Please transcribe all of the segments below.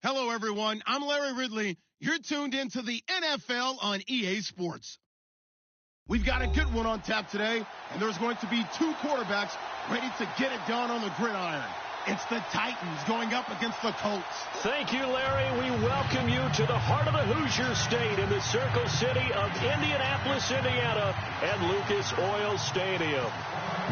Hello, everyone. I'm Larry Ridley. You're tuned into the NFL on EA Sports. We've got a good one on tap today, and there's going to be two quarterbacks ready to get it done on the gridiron. It's the Titans going up against the Colts. Thank you, Larry. We welcome you to the heart of the Hoosier State in the Circle City of Indianapolis, Indiana, at Lucas Oil Stadium.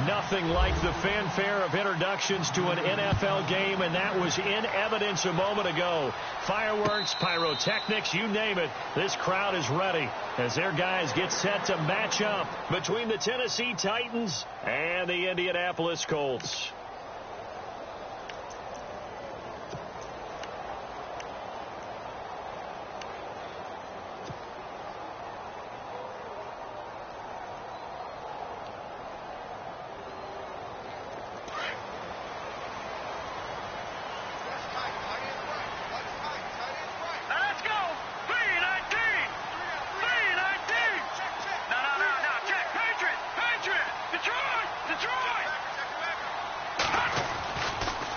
Nothing like the fanfare of introductions to an NFL game, and that was in evidence a moment ago. Fireworks, pyrotechnics, you name it. This crowd is ready as their guys get set to match up between the Tennessee Titans and the Indianapolis Colts.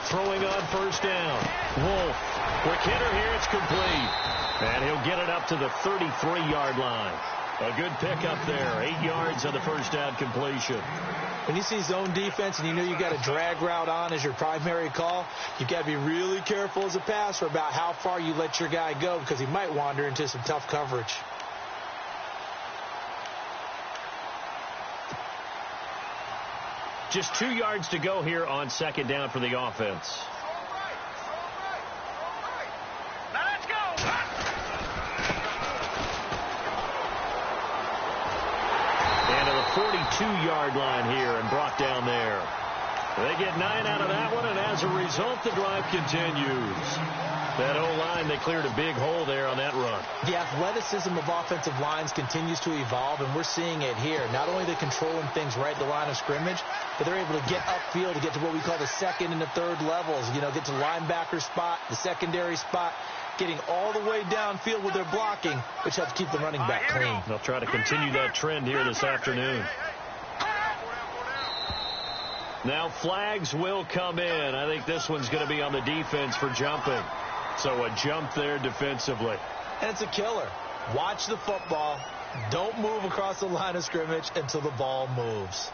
Throwing on first down. Wolf. Quick hitter here. It's complete. And he'll get it up to the 33-yard line. A good pickup there. 8 yards on the first down completion. When you see zone defense and you know you got a drag route on as your primary call, you've got to be really careful as a passer about how far you let your guy go because he might wander into some tough coverage. Just 2 yards to go here on second down for the offense. Now let's go. And to the 42-yard line here and brought down there. They get 9 out of that one, and as a result, the drive continues. That O-line, they cleared a big hole there on that run. The athleticism of offensive lines continues to evolve, and we're seeing it here. Not only are they controlling things right at the line of scrimmage, but they're able to get upfield to get to what we call the second and the third levels. You know, get to linebacker spot, the secondary spot, getting all the way downfield with their blocking, which helps keep the running back clean. They'll try to continue that trend here this afternoon. Now flags will come in. I think this one's going to be on the defense for jumping. So a jump there defensively. And it's a killer. Watch the football. Don't move across the line of scrimmage until the ball moves.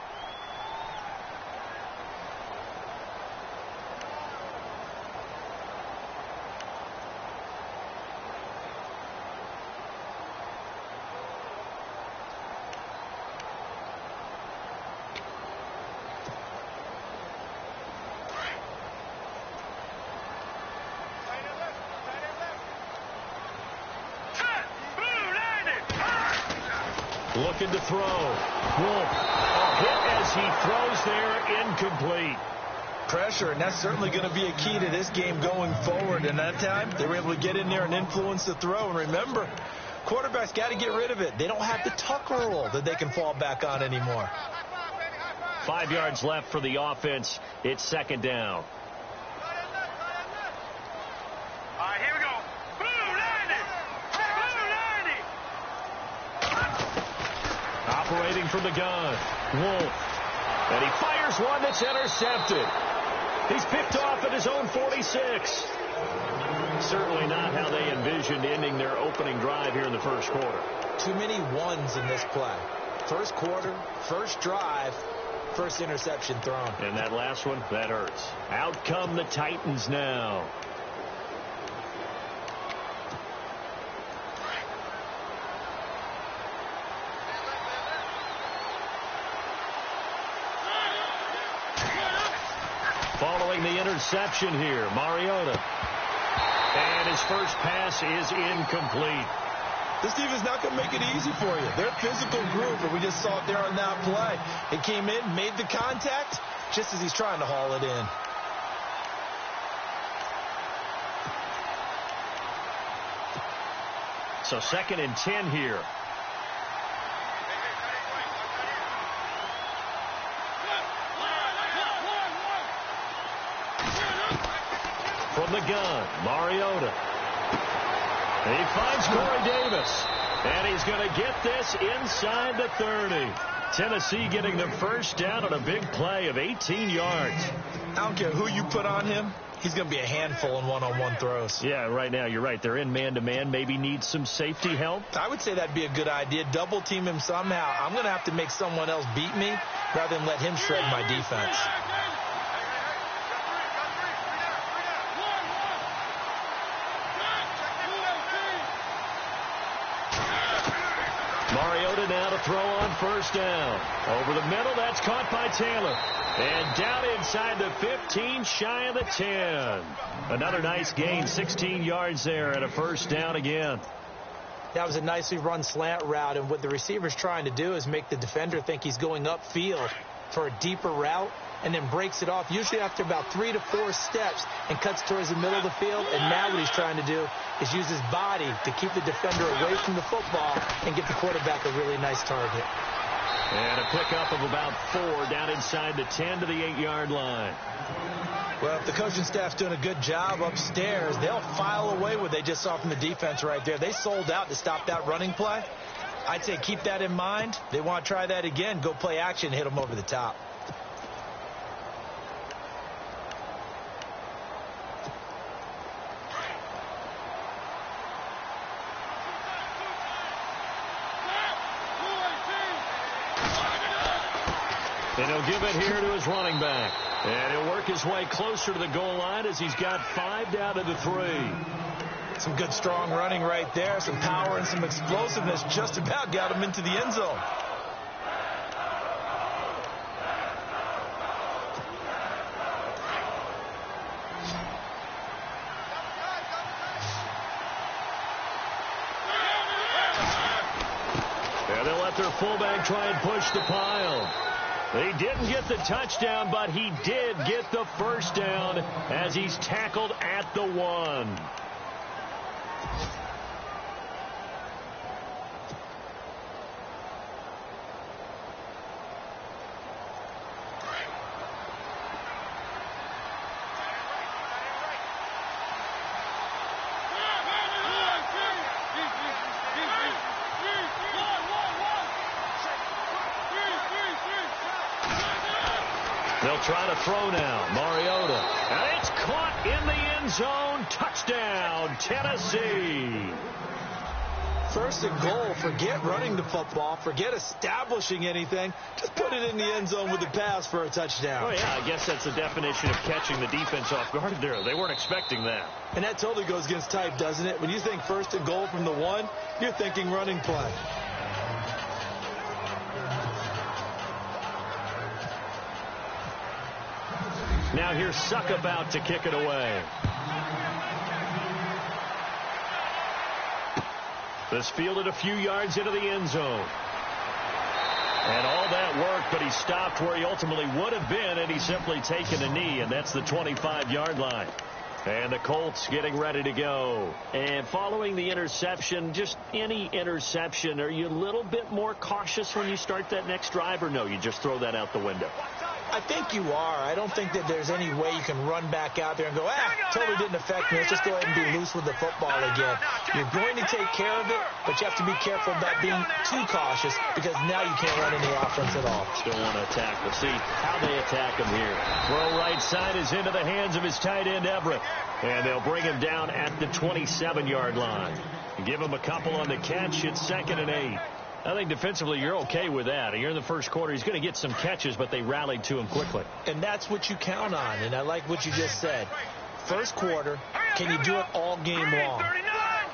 Looking to throw. Wolf. A hit as he throws there, incomplete. Pressure, and that's certainly going to be a key to this game going forward. And that time, they were able to get in there and influence the throw. And remember, quarterbacks got to get rid of it. They don't have the tuck rule that they can fall back on anymore. 5 yards left for the offense. It's second down. Operating from the gun, Wolf. And he fires one that's intercepted. He's picked off at his own 46. Certainly not how they envisioned ending their opening drive here in the first quarter. Too many ones in this play. First quarter, first drive, first interception thrown. And that last one, that hurts. Out come the Titans now. Following the interception here, Mariota. And his first pass is incomplete. This team is not going to make it easy for you. They're a physical group, and we just saw it there on that play. It came in, made the contact, just as he's trying to haul it in. So 2nd and 10 here. From the gun, Mariota. He finds Corey Davis. And he's going to get this inside the 30. Tennessee getting the first down on a big play of 18 yards. I don't care who you put on him. He's going to be a handful in one-on-one throws. Yeah, right now you're right. They're in man-to-man. Maybe need some safety help. I would say that'd be a good idea. Double team him somehow. I'm going to have to make someone else beat me rather than let him shred my defense. Mariota now to throw on first down. Over the middle, that's caught by Taylor. And down inside the 15, shy of the 10. Another nice gain, 16 yards there and a first down again. That was a nicely run slant route, and what the receiver's trying to do is make the defender think he's going upfield for a deeper route and then breaks it off, usually after about 3 to 4 steps, and cuts towards the middle of the field. And now what he's trying to do is use his body to keep the defender away from the football and get the quarterback a really nice target. And a pickup of about 4 down inside the 10 to the 8-yard line. Well, if the coaching staff's doing a good job upstairs, they'll file away what they just saw from the defense right there. They sold out to stop that running play. I'd say keep that in mind. They want to try that again. Go play action, hit them over the top. And he'll give it here to his running back. And he'll work his way closer to the goal line as he's got 5 down to the 3. Some good strong running right there. Some power and some explosiveness just about got him into the end zone. And they'll let their fullback try and push the pile. He didn't get the touchdown, but he did get the first down as he's tackled at the 1. They'll try to throw now. Mariota. And it's caught in the end zone. Touchdown, Tennessee. First and goal. Forget running the football. Forget establishing anything. Just put it in the end zone with a pass for a touchdown. Oh, yeah, I guess that's the definition of catching the defense off guard there. They weren't expecting that. And that totally goes against type, doesn't it? When you think first and goal from the 1, you're thinking running play. Now here's Suck about to kick it away. This fielded a few yards into the end zone. And all that work, but he stopped where he ultimately would have been, and he's simply taken a knee, and that's the 25-yard line. And the Colts getting ready to go. And following the interception, just any interception, are you a little bit more cautious when you start that next drive, or no, you just throw that out the window? I think you are. I don't think that there's any way you can run back out there and go, totally didn't affect me. Let's just go ahead and be loose with the football again. You're going to take care of it, but you have to be careful about being too cautious because now you can't run any offense at all. Still want to attack. We'll see how they attack him here. Throw right side is into the hands of his tight end, Everett. And they'll bring him down at the 27-yard line. Give him a couple on the catch. It's 2nd and 8. I think defensively you're okay with that. You're in the first quarter. He's going to get some catches, but they rallied to him quickly. And that's what you count on, and I like what you just said. First quarter, can you do it all game long?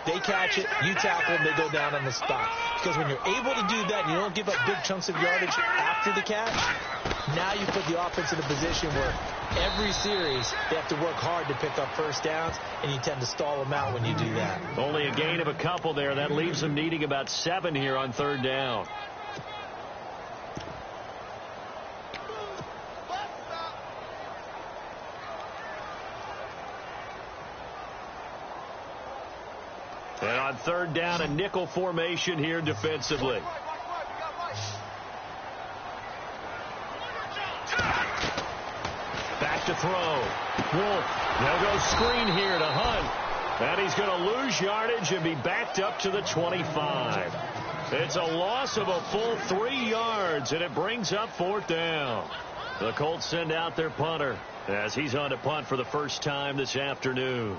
They catch it, you tackle them, they go down on the spot. Because when you're able to do that and you don't give up big chunks of yardage after the catch, now you put the offense in a position where every series they have to work hard to pick up first downs, and you tend to stall them out when you do that. Only a gain of a couple there. That leaves them needing about 7 here on 3rd down. And on 3rd down, a nickel formation here defensively. Back to throw. Wolf. They'll go screen here to Hunt. And he's going to lose yardage and be backed up to the 25. It's a loss of a full 3 yards, and it brings up 4th down. The Colts send out their punter. as he's on to punt for the first time this afternoon.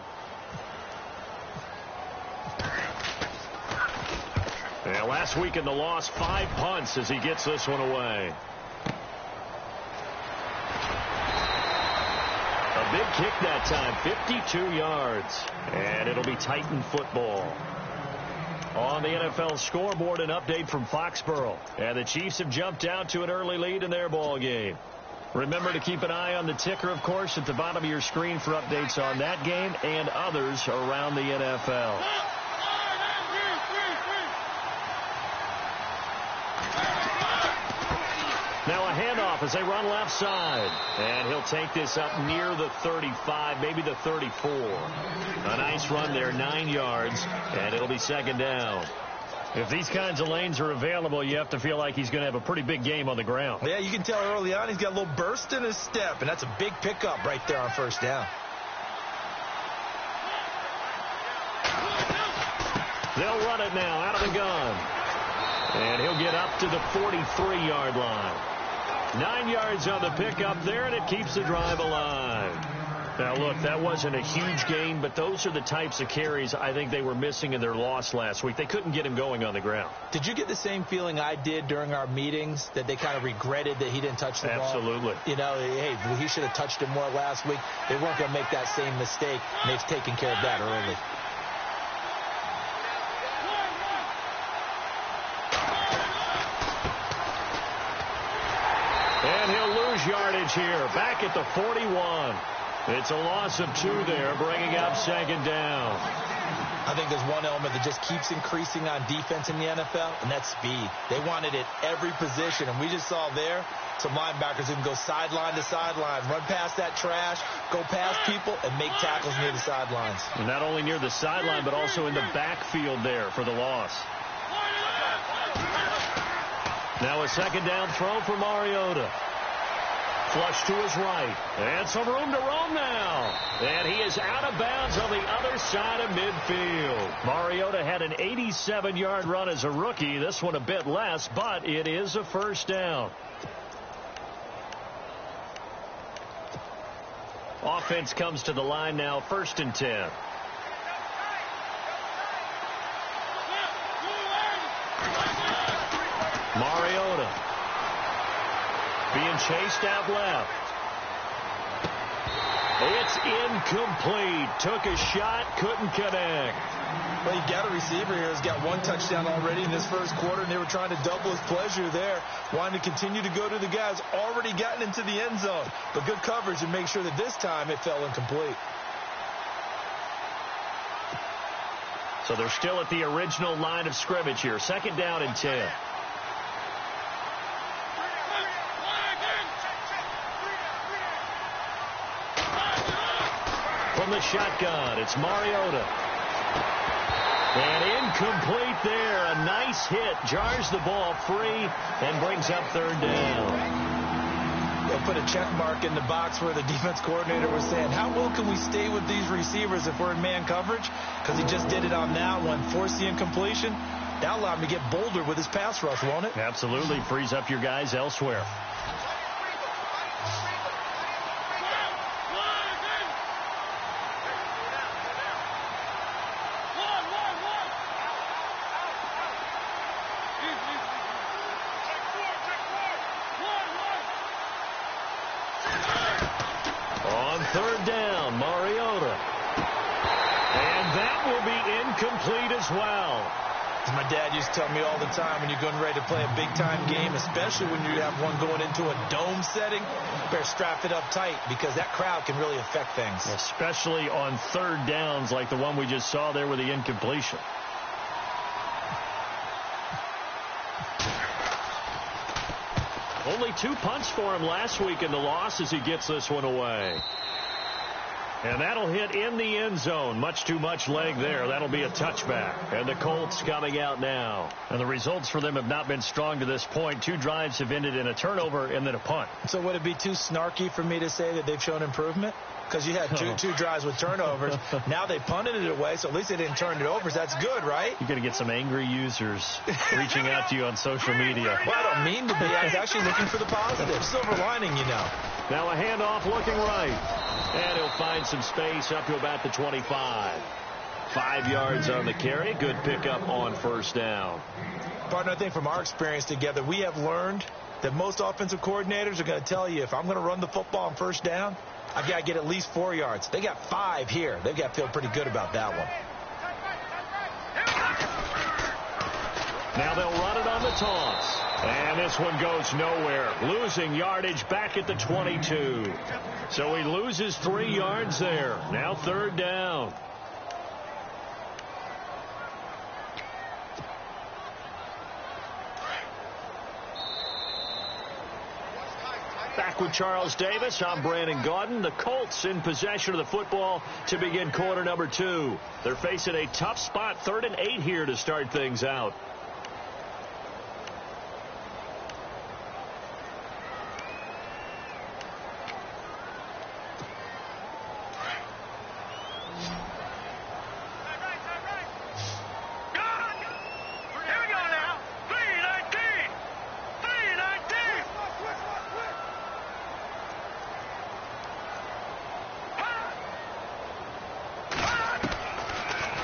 And last week in the loss, 5 punts as he gets this one away. A big kick that time, 52 yards. And it'll be Titan football. On the NFL scoreboard, an update from Foxborough. And the Chiefs have jumped out to an early lead in their ball game. Remember to keep an eye on the ticker, of course, at the bottom of your screen for updates on that game and others around the NFL. Now a handoff as they run left side. And he'll take this up near the 35, maybe the 34. A nice run there, 9 yards, and it'll be second down. If these kinds of lanes are available, you have to feel like he's going to have a pretty big game on the ground. Yeah, you can tell early on he's got a little burst in his step, and that's a big pickup right there on first down. They'll run it now out of the gun. And he'll get up to the 43-yard line. 9 yards on the pickup there, and it keeps the drive alive. Now, look, that wasn't a huge gain, but those are the types of carries I think they were missing in their loss last week. They couldn't get him going on the ground. Did you get the same feeling I did during our meetings, that they kind of regretted that he didn't touch the ball? Absolutely. You know, hey, he should have touched it more last week. They weren't going to make that same mistake, and they've taken care of that early. And he'll lose yardage here, back at the 41. It's a loss of 2 there, bringing up second down. I think there's one element that just keeps increasing on defense in the NFL, and that's speed. They want it at every position, and we just saw there some linebackers who can go sideline to sideline, run past that trash, go past people, and make tackles near the sidelines. And not only near the sideline, but also in the backfield there for the loss. Now a second down throw for Mariota. Flush to his right. And some room to roam now. And he is out of bounds on the other side of midfield. Mariota had an 87-yard run as a rookie. This one a bit less, but it is a first down. Offense comes to the line now, 1st and 10. Mariota being chased out left. It's incomplete. Took a shot, couldn't connect. Well, you got a receiver here who's got 1 touchdown already in this first quarter, and they were trying to double his pleasure there, wanting to continue to go to the guys already gotten into the end zone. But good coverage and make sure that this time it fell incomplete. So they're still at the original line of scrimmage here. 2nd down and 10. From the shotgun, it's Mariota. And incomplete there. A nice hit. Jars the ball free and brings up 3rd down. They'll put a check mark in the box where the defense coordinator was saying, how well can we stay with these receivers if we're in man coverage? Because he just did it on that one. Forced the incompletion. That'll allow him to get bolder with his pass rush, won't it? Absolutely. Frees up your guys elsewhere. On 3rd down, Mariota. And that will be incomplete as well. As my dad used to tell me all the time, when you're going ready to play a big-time game, especially when you have one going into a dome setting, better strap it up tight because that crowd can really affect things. Especially on 3rd downs like the one we just saw there with the incompletion. Only 2 punts for him last week in the loss as he gets this one away. And that'll hit in the end zone. Much too much leg there. That'll be a touchback. And the Colts coming out now. And the results for them have not been strong to this point. 2 drives have ended in a turnover and then a punt. So would it be too snarky for me to say that they've shown improvement? Because you had two drives with turnovers. Now they punted it away, so at least they didn't turn it over. So that's good, right? You're going to get some angry users reaching out to you on social media. Well, I don't mean to be. I was actually looking for the positive. Silver lining, you know. Now a handoff looking right. And he'll find some space up to about the 25. 5 yards on the carry. Good pickup on first down. Partner, I think from our experience together, we have learned that most offensive coordinators are going to tell you, if I'm going to run the football on first down, I've got to get at least 4 yards. They got 5 here. They've got to feel pretty good about that one. Now they'll run it on the toss. And this one goes nowhere. Losing yardage back at the 22. So he loses 3 yards there. Now 3rd down. Back with Charles Davis, I'm Brandon Gaudin. The Colts in possession of the football to begin quarter number 2. They're facing a tough spot, 3rd and 8 here to start things out.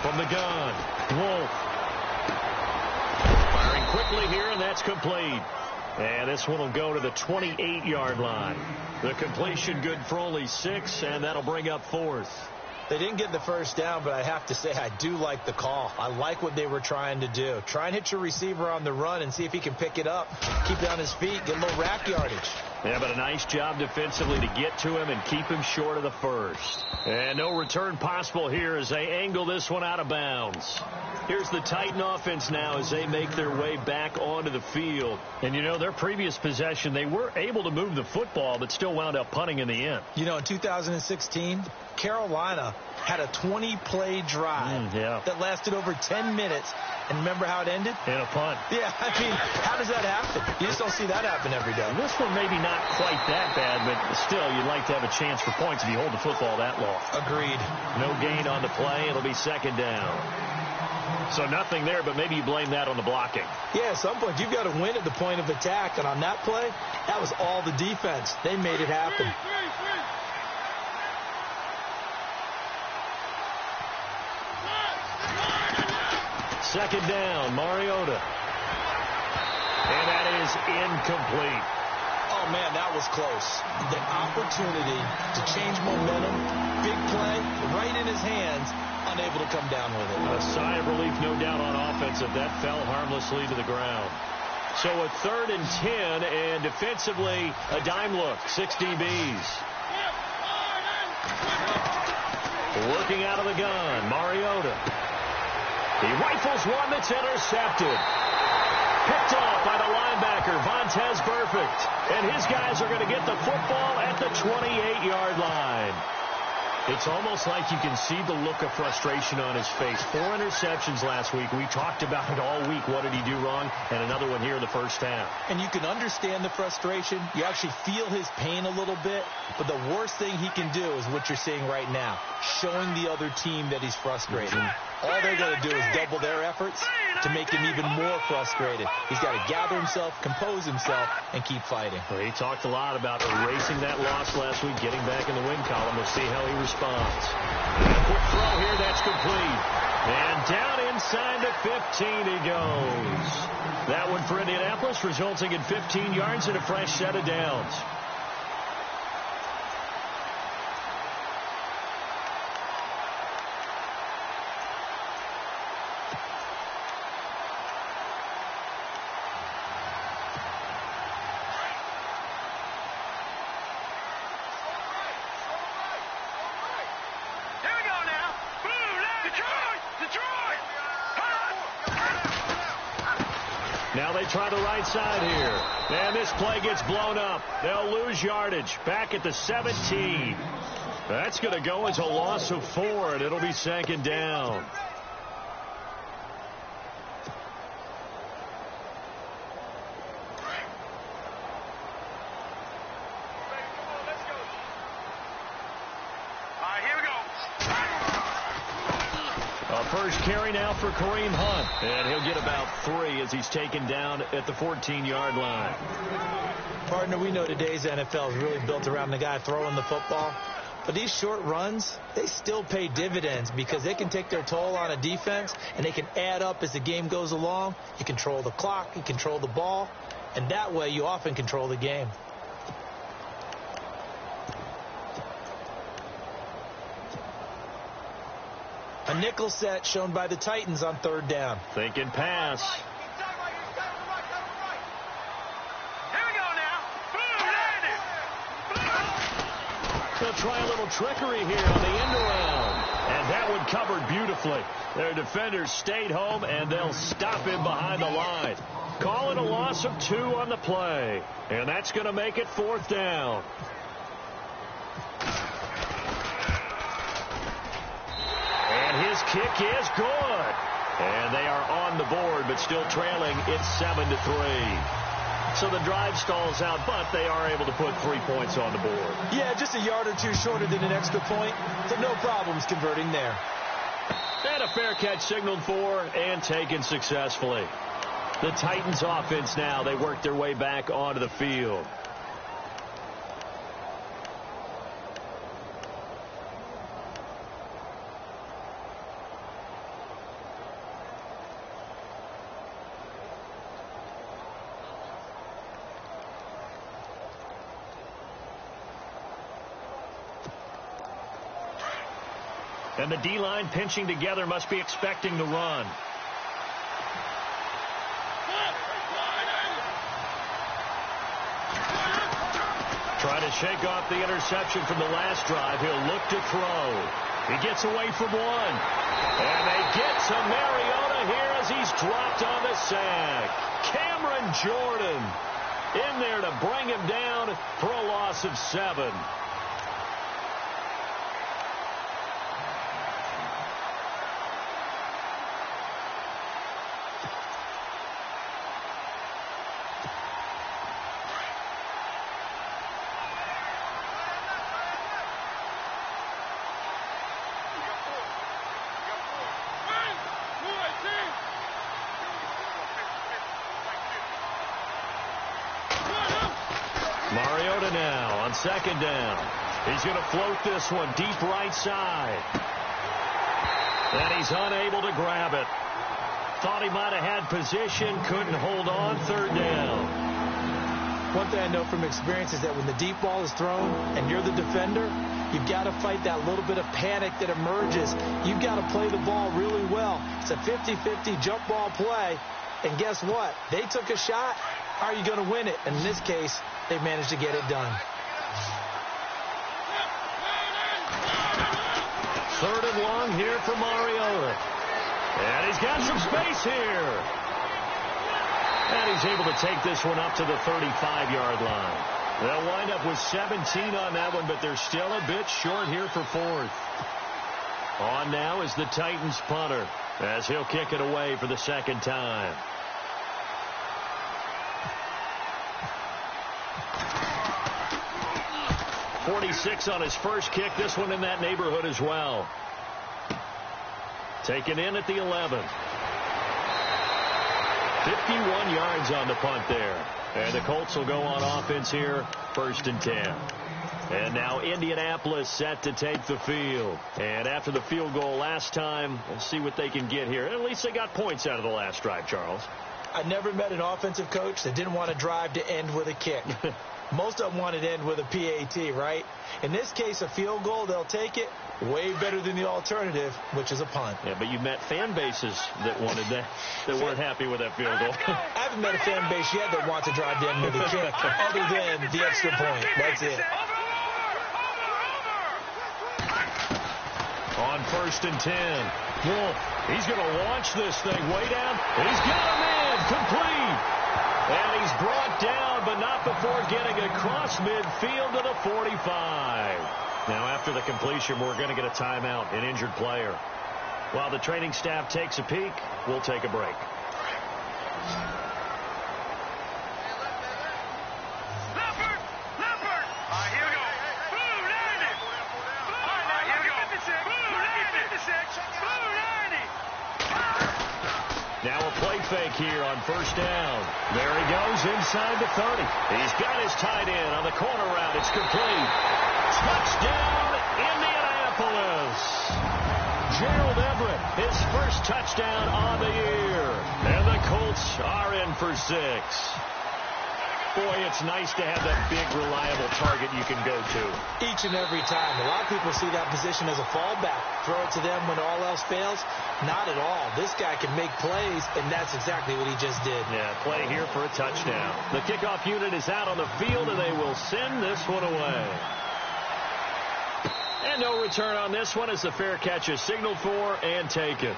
From the gun, Wolf. Firing quickly here, and that's complete. And this one will go to the 28-yard line. The completion good for only 6, and that'll bring up 4th. They didn't get the first down, but I have to say I do like the call. I like what they were trying to do. Try and hit your receiver on the run and see if he can pick it up, keep it on his feet, get a little rack yardage. Yeah, but a nice job defensively to get to him and keep him short of the first. And no return possible here as they angle this one out of bounds. Here's the Titan offense now as they make their way back onto the field. And, you know, their previous possession, they were able to move the football, but still wound up punting in the end. You know, in 2016, Carolina had a 20-play drive that lasted over 10 minutes. And remember how it ended? In a punt. Yeah, I mean, how does that happen? You just don't see that happen every day. This one maybe not quite that bad, but still, you'd like to have a chance for points if you hold the football that long. Agreed. No gain on the play. It'll be 2nd down. So nothing there, but maybe you blame that on the blocking. Yeah, at some point, you've got to win at the point of attack. And on that play, that was all the defense. They made it happen. Second down, Mariota. And that is incomplete. Oh, man, that was close. The opportunity to change momentum, big play, right in his hands, unable to come down with it. A sigh of relief, no doubt, on offense if that fell harmlessly to the ground. So a 3rd and 10, and defensively, a dime look, 6 DBs. Working out of the gun, Mariota. He rifles one that's intercepted. Picked off by the linebacker, Vontaze Burfict. And his guys are going to get the football at the 28-yard line. It's almost like you can see the look of frustration on his face. 4 interceptions last week. We talked about it all week. What did he do wrong? And another one here in the first half. And you can understand the frustration. You actually feel his pain a little bit. But the worst thing he can do is what you're seeing right now, showing the other team that he's frustrated. All they're going to do is double their efforts to make him even more frustrated. He's got to gather himself, compose himself, and keep fighting. Well, he talked a lot about erasing that loss last week, getting back in the win column. We'll see how he responds. And a quick throw here, that's complete. And down inside the 15 he goes. That one for Indianapolis, resulting in 15 yards and a fresh set of downs. Now they try the right side here. And this play gets blown up. They'll lose yardage. Back at the 17. That's going to go as a loss of 4, and it'll be 2nd down. First carry now for Kareem Hunt, and he'll get about 3 as he's taken down at the 14-yard line. Partner, we know today's NFL is really built around the guy throwing the football. But these short runs, they still pay dividends because they can take their toll on a defense, and they can add up as the game goes along. You control the clock, you control the ball, and that way you often control the game. A nickel set shown by the Titans on 3rd down. Thinking pass. Here we go now. They'll try a little trickery here on the end around. And that one covered beautifully. Their defenders stayed home, and they'll stop him behind the line. Call it a loss of 2 on the play. And that's going to make it 4th down. His kick is good. And they are on the board, but still trailing. It's 7-3. So the drive stalls out, but they are able to put 3 points on the board. Yeah, just a yard or 2 shorter than an extra point. So no problems converting there. And a fair catch signaled for and taken successfully. The Titans offense now, they work their way back onto the field. And the D-line pinching together must be expecting the run. Trying to shake off the interception from the last drive. He'll look to throw. He gets away from one. And they get to Mariota here as he's dropped on the sack. Cameron Jordan in there to bring him down for a loss of 7. Mariota now on 2nd down. He's going to float this one deep right side. And he's unable to grab it. Thought he might have had position, couldn't hold on. 3rd down. One thing I know from experience is that when the deep ball is thrown and you're the defender, you've got to fight that little bit of panic that emerges. You've got to play the ball really well. It's a 50-50 jump ball play. And guess what? They took a shot. How are you going to win it? And in this case, they managed to get it done. 3rd and long here for Mariota. And he's got some space here. And he's able to take this one up to the 35-yard line. They'll wind up with 17 on that one, but they're still a bit short here for 4th. On now is the Titans punter as he'll kick it away for the 2nd time. .46 on his first kick. This one in that neighborhood as well. Taken in at the 11. 51 yards on the punt there. And the Colts will go on offense here, 1st and 10. And now Indianapolis set to take the field. And after the field goal last time, let's see what they can get here. At least they got points out of the last drive, Charles. I never met an offensive coach that didn't want to drive to end with a kick. Most of them wanted to end with a PAT, right? In this case, a field goal, they'll take it. Way better than the alternative, which is a punt. Yeah, but you met fan bases that wanted that, that weren't happy with that field goal. I haven't met a fan base yet that wants to drive to end with a kick, other than the extra point. That's it. On 1st and 10. Wolf, he's going to launch this thing way down. And he's got a man complete. And he's brought down, but not before getting across midfield to the 45. Now, after the completion, we're going to get a timeout, an injured player. While the training staff takes a peek, we'll take a break. Now a play fake here on first down. There he goes inside the 30. He's got his tight end on the corner route. It's complete. Touchdown, Indianapolis. Gerald Everett, his first touchdown on the year. And the Colts are in for 6. Boy, it's nice to have that big, reliable target you can go to. Each and every time. A lot of people see that position as a fallback. Throw it to them when all else fails. Not at all. This guy can make plays, and that's exactly what he just did. Yeah, play here for a touchdown. The kickoff unit is out on the field, and they will send this one away. And no return on this one as the fair catch is signaled for and taken.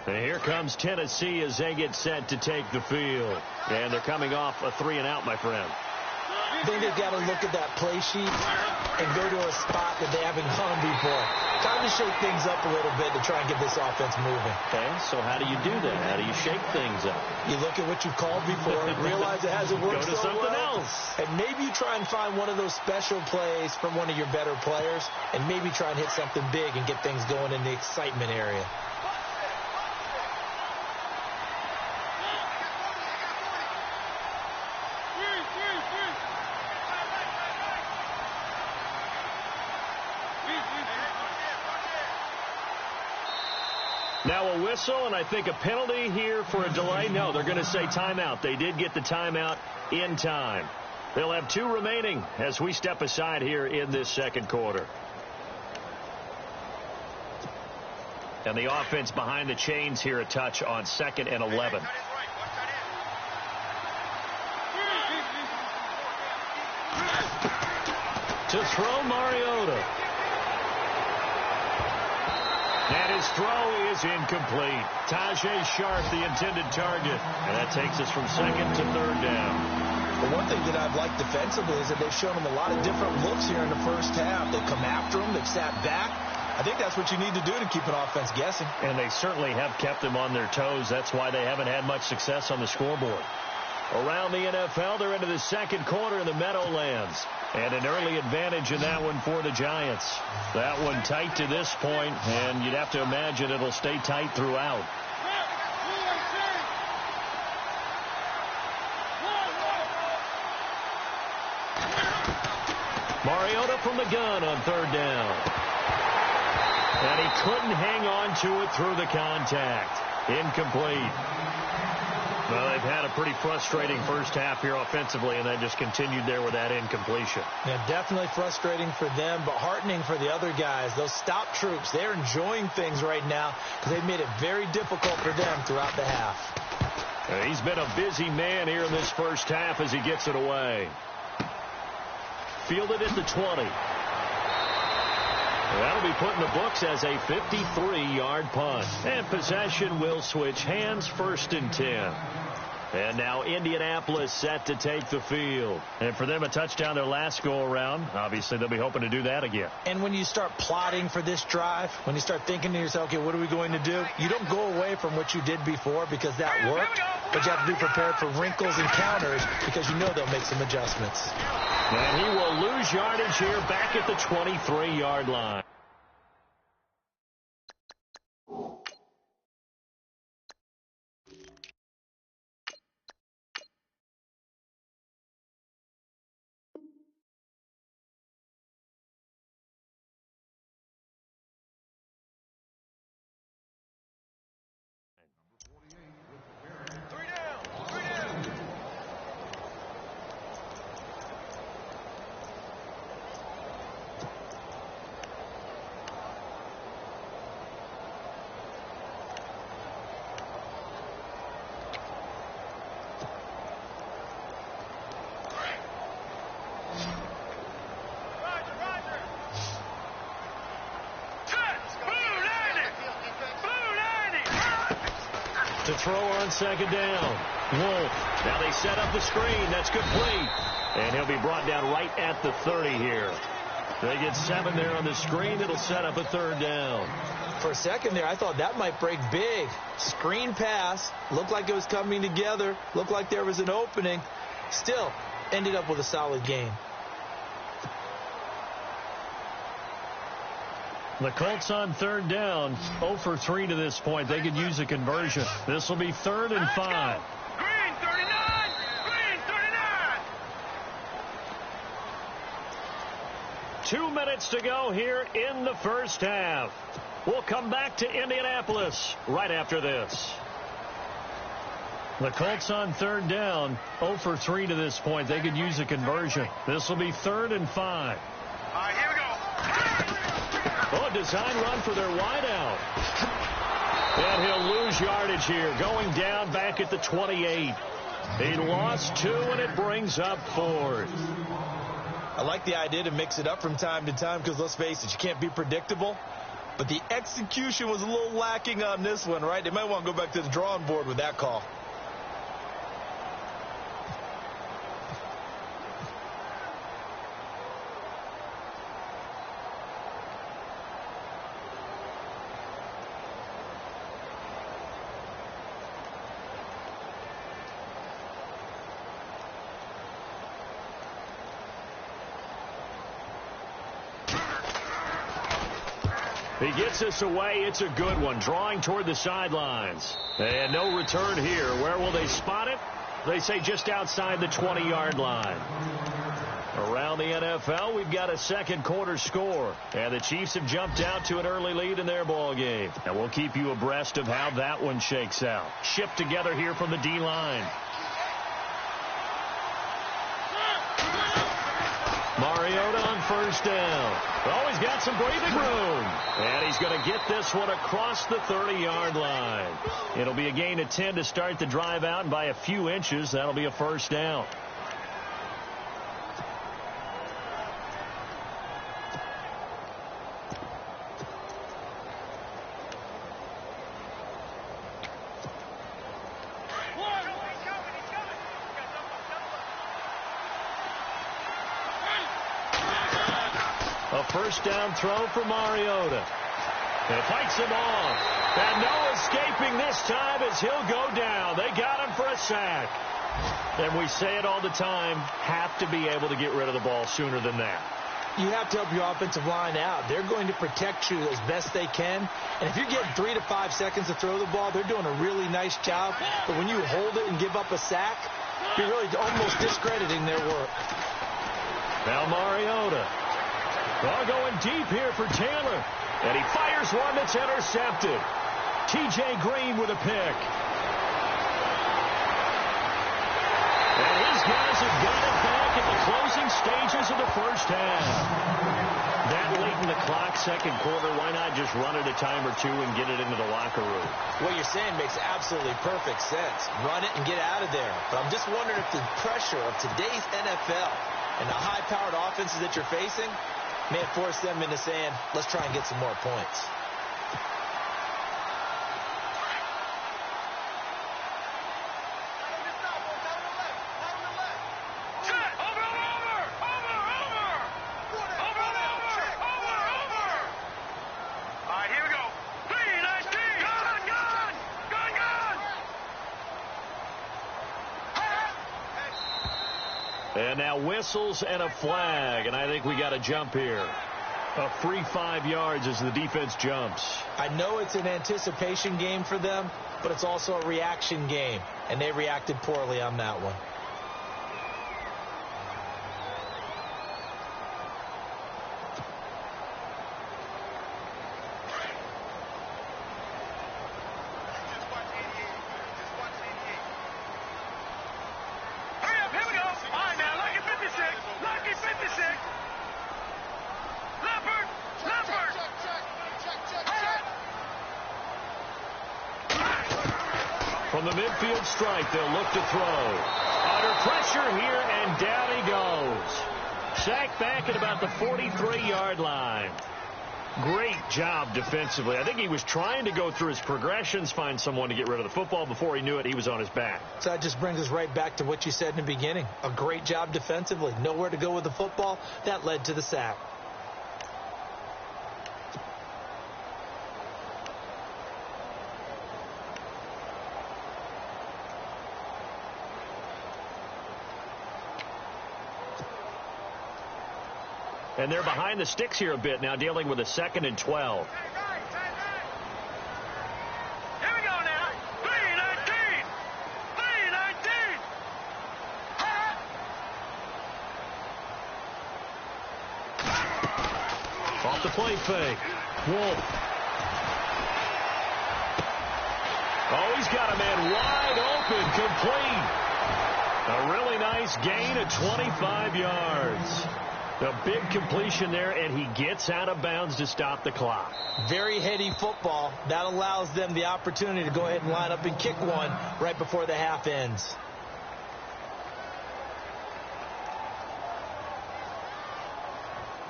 And here comes Tennessee as they get set to take the field. And they're coming off a 3-and-out, my friend. I think they've got to look at that play sheet and go to a spot that they haven't gone before. Time to shake things up a little bit to try and get this offense moving. Okay, so how do you do that? How do you shake things up? You look at what you've called before and realize it hasn't worked Go to so something well. else. And maybe you try and find one of those special plays from one of your better players and maybe try and hit something big and get things going in the excitement area. Now a whistle, and I think a penalty here for a delay. No, they're going to say timeout. They did get the timeout in time. They'll have 2 remaining as we step aside here in this second quarter. And the offense behind the chains here a touch on 2nd and 11. To throw Mariota. And his throw is incomplete. Tajay Sharp, the intended target. And that takes us from 2nd to 3rd down. The one thing that I've liked defensively is that they've shown them a lot of different looks here in the first half. They've come after them. They've sat back. I think that's what you need to do to keep an offense guessing. And they certainly have kept them on their toes. That's why they haven't had much success on the scoreboard. Around the NFL, they're into the second quarter in the Meadowlands. And an early advantage in that one for the Giants. That one tight to this point, and you'd have to imagine it'll stay tight throughout. Mariota from the gun on 3rd down. And he couldn't hang on to it through the contact. Incomplete. Well, they've had a pretty frustrating first half here offensively, and that just continued there with that incompletion. Yeah, definitely frustrating for them, but heartening for the other guys. Those stop troops, they're enjoying things right now because they've made it very difficult for them throughout the half. He's been a busy man here in this first half as he gets it away. Fielded at the 20. That'll be put in the books as a 53-yard punt. And possession will switch hands, 1st and 10. And now Indianapolis set to take the field. And for them, a touchdown their last go-around. Obviously, they'll be hoping to do that again. And when you start plotting for this drive, when you start thinking to yourself, okay, what are we going to do? You don't go away from what you did before because that worked. But you have to be prepared for wrinkles and counters because you know they'll make some adjustments. And he will lose yardage here back at the 23-yard line. to throw on second down. Wolf. Now they set up the screen. That's complete. And he'll be brought down right at the 30 here. They get 7 there on the screen. It'll set up a third down. For a second there, I thought that might break big. Screen pass. Looked like it was coming together. Looked like there was an opening. Still, ended up with a solid gain. The Colts on third down, 0 for 3 to this point. They could use a conversion. This will be 3rd and 5. Green 39! Green 39! 2 minutes to go here in the first half. We'll come back to Indianapolis right after this. The Colts on third down, 0 for 3 to this point. They could use a conversion. This will be 3rd and 5. All right, here we go. Oh, a design run for their wideout. And he'll lose yardage here, going down back at the 28. He lost 2, and it brings up 4th. I like the idea to mix it up from time to time because, let's face it, you can't be predictable. But the execution was a little lacking on this one, right? They might want to go back to the drawing board with that call. He gets us away. It's a good one. Drawing toward the sidelines. And no return here. Where will they spot it? They say just outside the 20-yard line. Around the NFL, we've got a second quarter score. And the Chiefs have jumped out to an early lead in their ball game. And we'll keep you abreast of how that one shakes out. Shipped together here from the D-line. Mariota on first down. Oh, he's got some breathing room. And he's going to get this one across the 30-yard line. It'll be a gain of 10 to start the drive out, and by a few inches, that'll be a first down. A first down throw for Mariota. It fights him off. And no escaping this time as he'll go down. They got him for a sack. And we say it all the time, have to be able to get rid of the ball sooner than that. You have to help your offensive line out. They're going to protect you as best they can. And if you're getting 3 to 5 seconds to throw the ball, they're doing a really nice job. But when you hold it and give up a sack, you're really almost discrediting their work. Now Mariota. Ball going deep here for Taylor. And he fires one that's intercepted. T.J. Green with a pick. And his guys have got it back at the closing stages of the first half. That late in the clock, second quarter, why not just run it a time or two and get it into the locker room? What you're saying makes absolutely perfect sense. Run it and get out of there. But I'm just wondering if the pressure of today's NFL and the high-powered offenses that you're facing may force them into saying, let's try and get some more points. And now whistles and a flag, and I think we got a jump here. A free 5 yards as the defense jumps. I know it's an anticipation game for them, but it's also a reaction game, and they reacted poorly on that one. From the midfield strike, they'll look to throw. Under pressure here, and down he goes. Sacked back at about the 43-yard line. Great job defensively. I think he was trying to go through his progressions, find someone to get rid of the football. Before he knew it, he was on his back. So that just brings us right back to what you said in the beginning. A great job defensively. Nowhere to go with the football. That led to the sack. And they're behind the sticks here a bit now, dealing with a 2nd and 12. Here we go now. 3-19. 3-19. Off the play fake. Wolf. Oh, he's got a man wide open, complete. A really nice gain of 25 yards. A big completion there, and he gets out of bounds to stop the clock. Very heady football. That allows them the opportunity to go ahead and line up and kick one right before the half ends.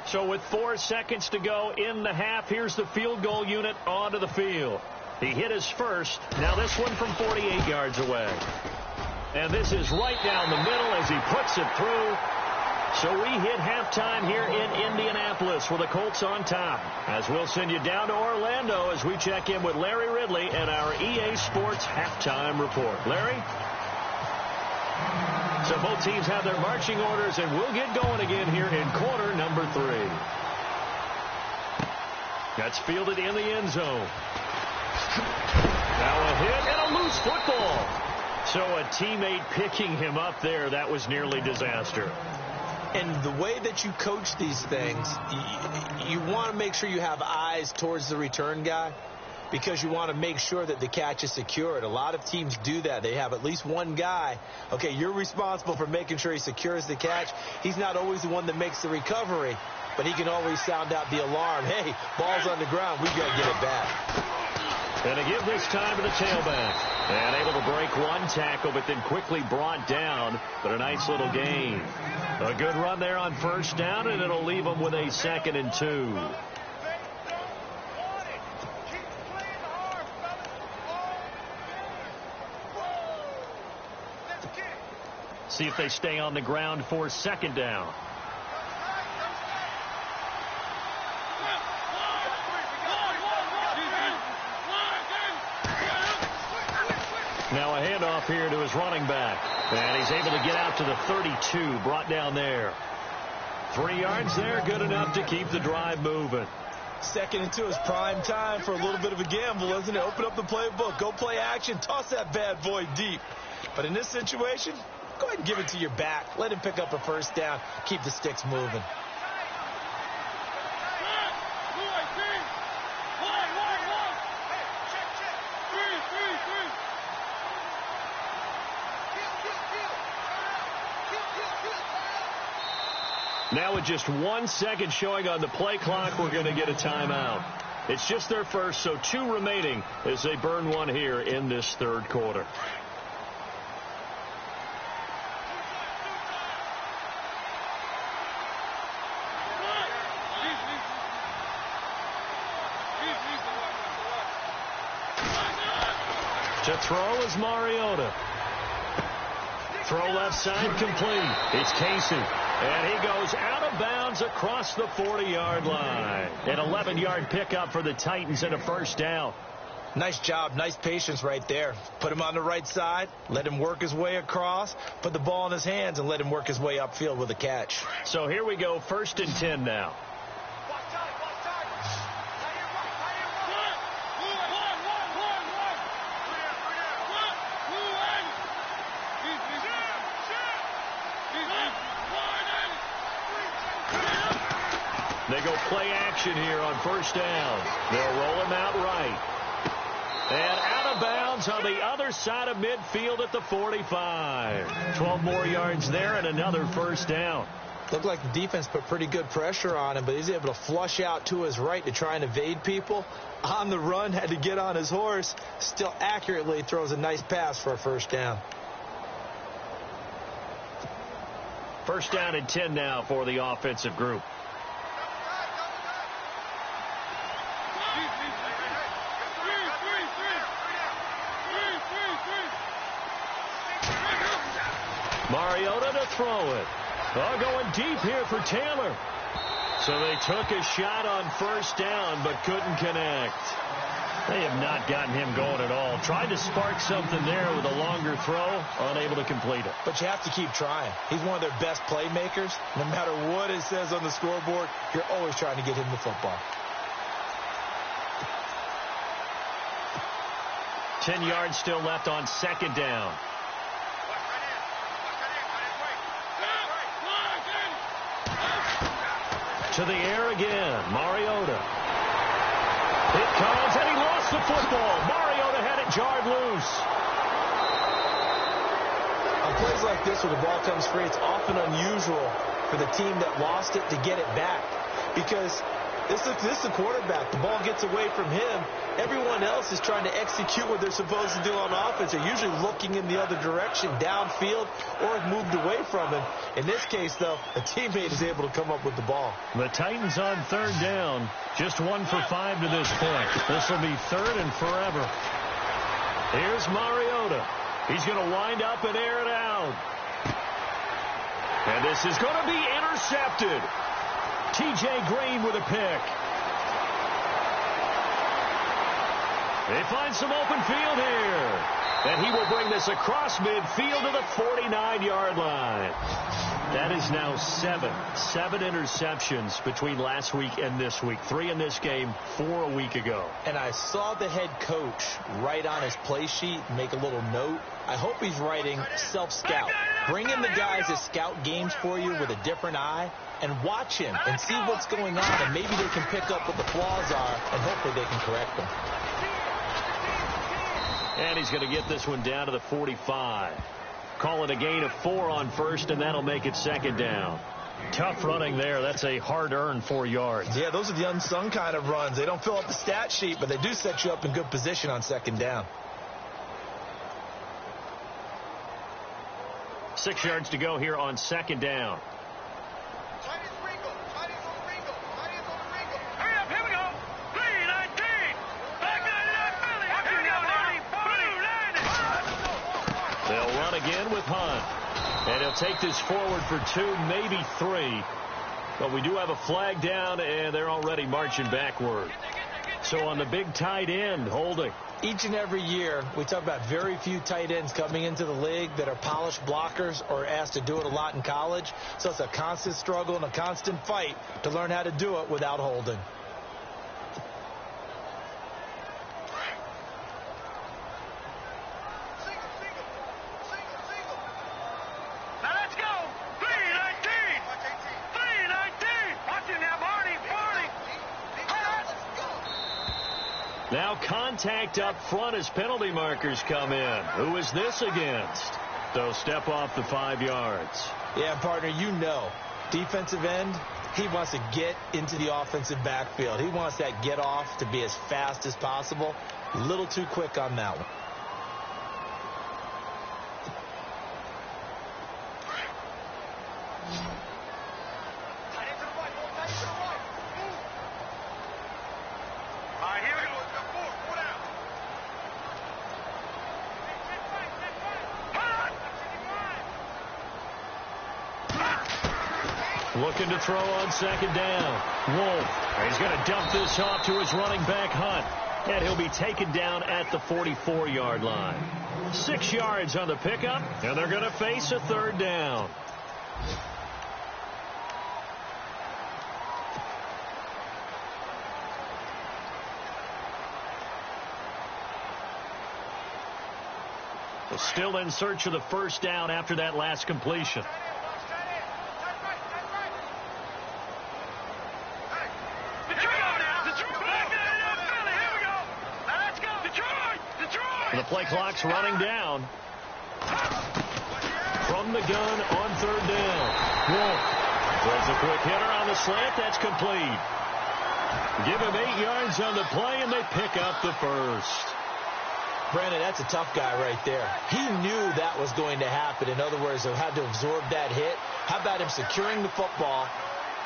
So with 4 seconds to go in the half, here's the field goal unit onto the field. He hit his first. Now this one from 48 yards away. And this is right down the middle as he puts it through. So we hit halftime here in Indianapolis with the Colts on top. As we'll send you down to Orlando as we check in with Larry Ridley and our EA Sports halftime report. Larry? So both teams have their marching orders, and we'll get going again here in quarter number 3. That's fielded in the end zone. Now a hit and a loose football. So a teammate picking him up there. That was nearly disaster. And the way that you coach these things, you want to make sure you have eyes towards the return guy because you want to make sure that the catch is secured. A lot of teams do that. They have at least one guy. Okay, you're responsible for making sure he secures the catch. He's not always the one that makes the recovery, but he can always sound out the alarm. Hey, ball's on the ground. We've got to get it back. And to give this time to the tailback. And able to break one tackle, but then quickly brought down. But a nice little gain. A good run there on first down, and it'll leave them with a 2nd and 2. See if they stay on the ground for 2nd down. Now a handoff here to his running back. And he's able to get out to the 32, brought down there. 3 yards there, good enough to keep the drive moving. 2nd and 2 is prime time for a little bit of a gamble, isn't it? Open up the playbook, go play action, toss that bad boy deep. But in this situation, go ahead and give it to your back. Let him pick up a first down, keep the sticks moving. Now with just 1 second showing on the play clock, we're going to get a timeout. It's just their first, so 2 remaining as they burn one here in this 3rd quarter. To throw is Mariota. Throw left side complete. It's Casey. And he goes out of bounds across the 40-yard line. An 11-yard pickup for the Titans and a first down. Nice job. Nice patience right there. Put him on the right side. Let him work his way across. Put the ball in his hands and let him work his way upfield with a catch. So here we go. 1st and 10 now. They go play action here on first down. They'll roll him out right. And out of bounds on the other side of midfield at the 45. 12 more yards there and another first down. Looked like the defense put pretty good pressure on him, but he's able to flush out to his right to try and evade people. On the run, had to get on his horse. Still accurately throws a nice pass for a first down. First down and 10 now for the offensive group. Mariota to throw it. Going deep here for Taylor. So they took a shot on first down, but couldn't connect. They have not gotten him going at all. Tried to spark something there with a longer throw, unable to complete it. But you have to keep trying. He's one of their best playmakers. No matter what it says on the scoreboard, you're always trying to get him the football. 10 yards still left on second down. To the air again, Mariota. It comes, and he lost the football. Mariota had it jarred loose. On plays like this where the ball comes free, it's often unusual for the team that lost it to get it back. Because this is the quarterback. The ball gets away from him. Everyone else is trying to execute what they're supposed to do on offense. They're usually looking in the other direction, downfield, or have moved away from him. In this case, though, a teammate is able to come up with the ball. The Titans on third down. Just 1 for 5 to this point. This will be third and forever. Here's Mariota. He's going to wind up and air it out. And this is going to be intercepted. T.J. Green with a pick. They find some open field here. And he will bring this across midfield to the 49-yard line. That is now 7 interceptions between last week and this week. 3 in this game, 4 a week ago. And I saw the head coach write on his play sheet, make a little note. I hope he's writing self-scout. Bring in the guys that scout games for you with a different eye and watch him and see what's going on. And maybe they can pick up what the flaws are, and hopefully they can correct them. And he's going to get this one down to the 45. Call it a gain of 4 on first, and that'll make it second down. Tough running there. That's a hard-earned 4 yards. Yeah, those are the unsung kind of runs. They don't fill up the stat sheet, but they do set you up in good position on second down. 6 yards to go here on second down. They'll run again with Hunt. And he'll take this forward for 2, maybe 3. But we do have a flag down, and they're already marching backward. So on the big tight end, holding. Each and every year, we talk about very few tight ends coming into the league that are polished blockers or asked to do it a lot in college. So it's a constant struggle and a constant fight to learn how to do it without holding. Now contact up front as penalty markers come in. Who is this against? They'll step off the 5 yards. Yeah, partner, you know. Defensive end, he wants to get into the offensive backfield. He wants that get off to be as fast as possible. A little too quick on that one. Looking to throw on second down. Wolf. He's going to dump this off to his running back, Hunt. And he'll be taken down at the 44-yard line. 6 yards on the pickup, and they're going to face a third down. Still in search of the first down after that last completion. The play clock's running down. From the gun on third down. Wolf throws a quick hitter on the slant. That's complete. Give him 8 yards on the play, and they pick up the first. Brandon, that's a tough guy right there. He knew that was going to happen. In other words, he'll have to absorb that hit. How about him securing the football,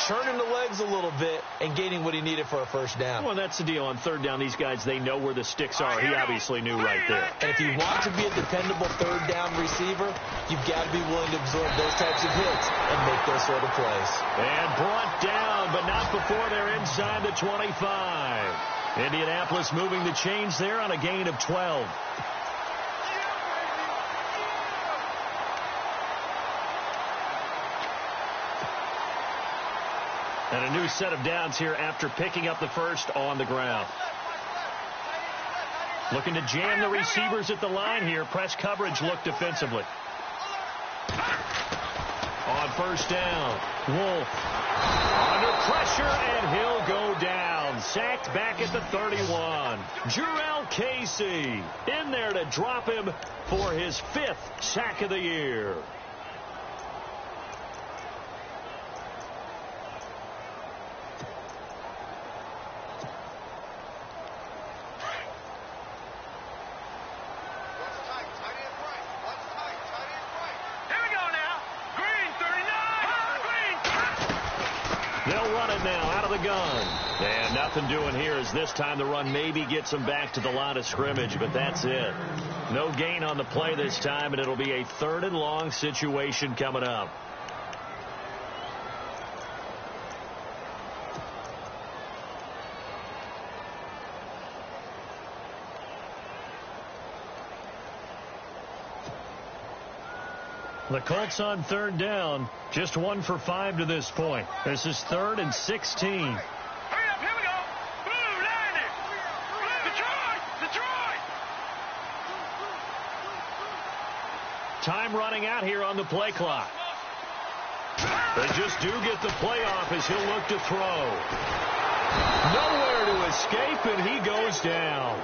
churning the legs a little bit and gaining what he needed for a first down. Well, that's the deal. On third down, these guys, they know where the sticks are. He obviously knew right there. And if you want to be a dependable third down receiver, you've got to be willing to absorb those types of hits and make those sort of plays. And brought down, but not before they're inside the 25. Indianapolis moving the chains there on a gain of 12. And a new set of downs here after picking up the first on the ground. Looking to jam the receivers at the line here. Press coverage look defensively. On first down, Wolf under pressure, and he'll go down. Sacked back at the 31. Jurrell Casey in there to drop him for his 5th sack of the year. Now out of the gun. And nothing doing here as this time the run maybe gets him back to the line of scrimmage, but that's it. No gain on the play this time, and it'll be a 3rd and long situation coming up. The Colts on 3rd down, just 1 for 5 to this point. This is 3rd and 16. Hurry up, here we go. Blue, line it. Detroit. Time running out here on the play clock. They just do get the play off as he'll look to throw. Nowhere to escape, and he goes down.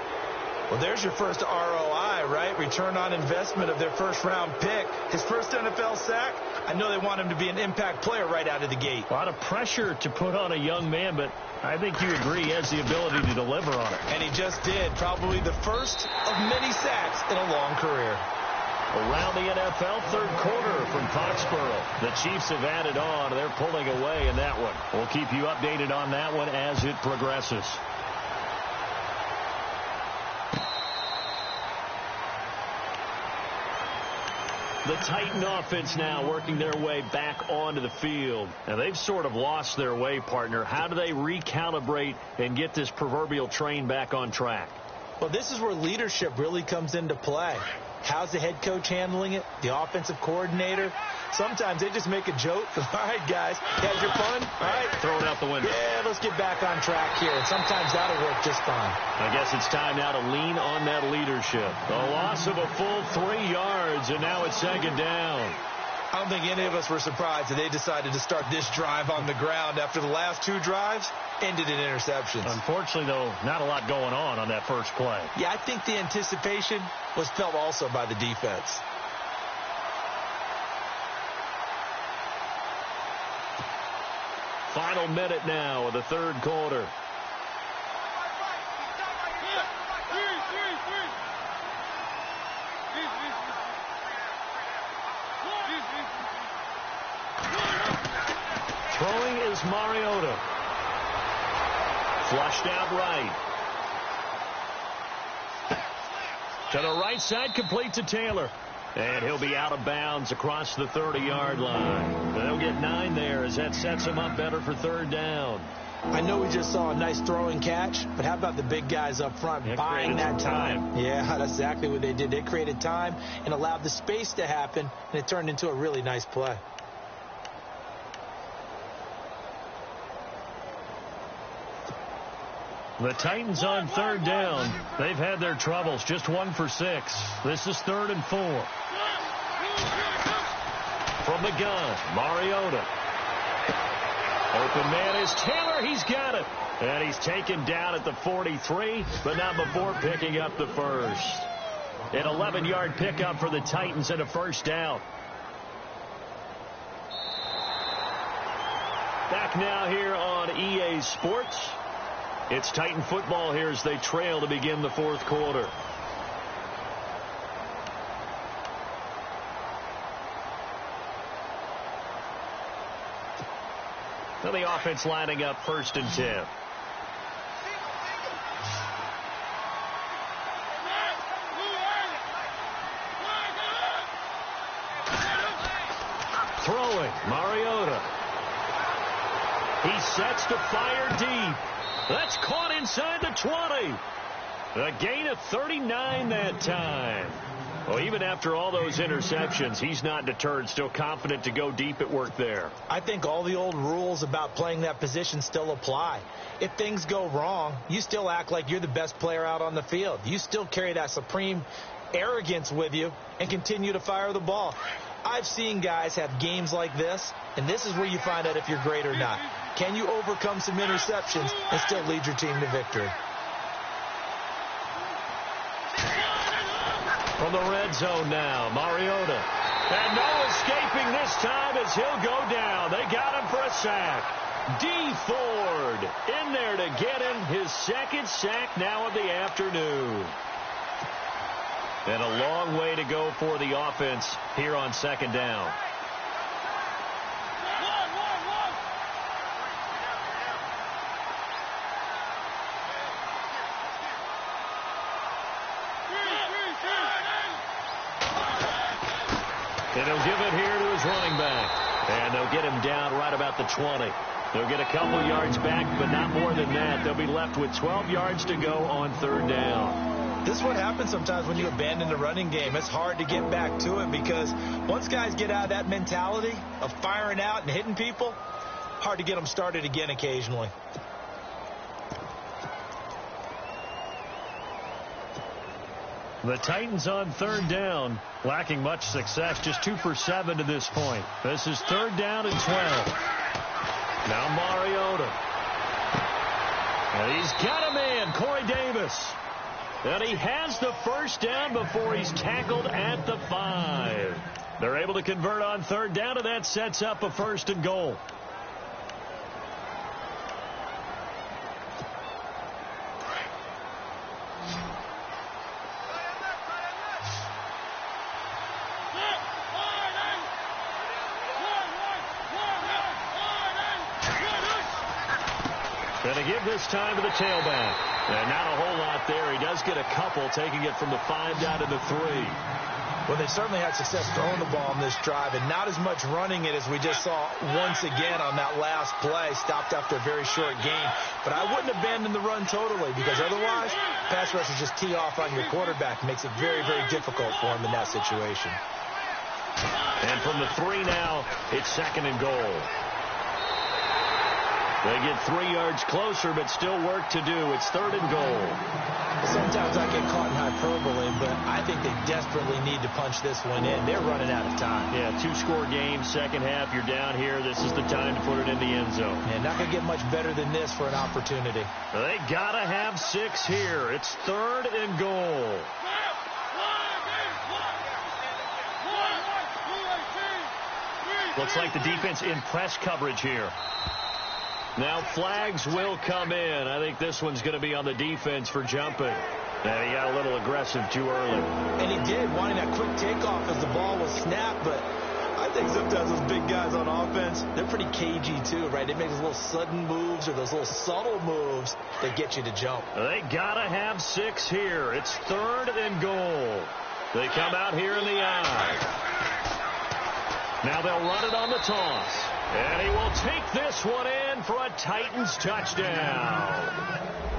Well, there's your first ROI, right? Return on investment of their first-round pick. His first NFL sack, I know they want him to be an impact player right out of the gate. A lot of pressure to put on a young man, but I think you agree he has the ability to deliver on it. And he just did. Probably the first of many sacks in a long career. Around the NFL, 3rd quarter from Foxborough. The Chiefs have added on. They're pulling away in that one. We'll keep you updated on that one as it progresses. The Titan offense now working their way back onto the field. Now, they've sort of lost their way, partner. How do they recalibrate and get this proverbial train back on track? Well, this is where leadership really comes into play. How's the head coach handling it? The offensive coordinator? Sometimes they just make a joke. All right, guys, you had your fun? All right. Throw it out the window. Yeah, let's get back on track here. And sometimes that'll work just fine. I guess it's time now to lean on that leadership. A loss of a full 3 yards, and now it's 2nd down. I don't think any of us were surprised that they decided to start this drive on the ground after the last 2 drives ended in interceptions. Unfortunately, though, not a lot going on that first play. Yeah, I think the anticipation was felt also by the defense. Final minute now of the 3rd quarter. Throwing is Mariota. Flushed out right. To the right side, complete to Taylor. And he'll be out of bounds across the 30-yard line. They'll get 9 there as that sets him up better for 3rd down. I know we just saw a nice throwing catch, but how about the big guys up front buying that time? Yeah, that's exactly what they did. They created time and allowed the space to happen, and it turned into a really nice play. The Titans on 3rd down. They've had their troubles. Just 1 for 6. This is 3rd and 4. From the gun, Mariota. Open man is Taylor. He's got it. And he's taken down at the 43, but not before picking up the first. An 11-yard pickup for the Titans and a first down. Back now here on EA Sports. It's Titan football here as they trail to begin the 4th quarter. Now the offense lining up 1st and 10. Throwing, Mariota. He sets to fire deep. That's caught inside the 20. A gain of 39 that time. Well, even after all those interceptions, he's not deterred, still confident to go deep at work there. I think all the old rules about playing that position still apply. If things go wrong, you still act like you're the best player out on the field. You still carry that supreme arrogance with you and continue to fire the ball. I've seen guys have games like this, and this is where you find out if you're great or not. Can you overcome some interceptions and still lead your team to victory? From the red zone now, Mariota. And no escaping this time as he'll go down. They got him for a sack. Dee Ford in there to get him his 2nd sack now of the afternoon. And a long way to go for the offense here on 2nd down. And he'll give it here to his running back. And they'll get him down right about the 20. They'll get a couple yards back, but not more than that. They'll be left with 12 yards to go on 3rd down. This is what happens sometimes when you abandon the running game. It's hard to get back to it because once guys get out of that mentality of firing out and hitting people, hard to get them started again occasionally. The Titans on 3rd down, lacking much success, just 2 for 7 to this point. This is 3rd down and 12. Now Mariota. And he's got a man, Corey Davis. And he has the 1st down before he's tackled at the 5. They're able to convert on 3rd down, and that sets up a 1st and goal. Going to give this time to the tailback. And not a whole lot there. He does get a couple, taking it from the 5 down to the 3. Well, they certainly had success throwing the ball on this drive, and not as much running it as we just saw once again on that last play. Stopped after a very short gain. But I wouldn't abandon the run totally, because otherwise, pass rushers just tee off on your quarterback. It makes it very, very difficult for him in that situation. And from the 3 now, it's 2nd and goal. They get 3 yards closer, but still work to do. It's 3rd and goal. Sometimes I get caught in hyperbole, but I think they desperately need to punch this one in. They're running out of time. Yeah, 2-score game, 2nd half. You're down here. This is the time to put it in the end zone. Yeah, not going to get much better than this for an opportunity. They got to have 6 here. It's 3rd and goal. Looks like the defense in press coverage here. Now flags will come in. I think this one's going to be on the defense for jumping. And he got a little aggressive too early. And he did, wanting that quick takeoff as the ball was snapped. But I think sometimes those big guys on offense, they're pretty cagey too, right? They make those little sudden moves or those little subtle moves that get you to jump. They got to have 6 here. It's 3rd and goal. They come out here in the eye. Now they'll run it on the toss. And he will take this one in for a Titans touchdown.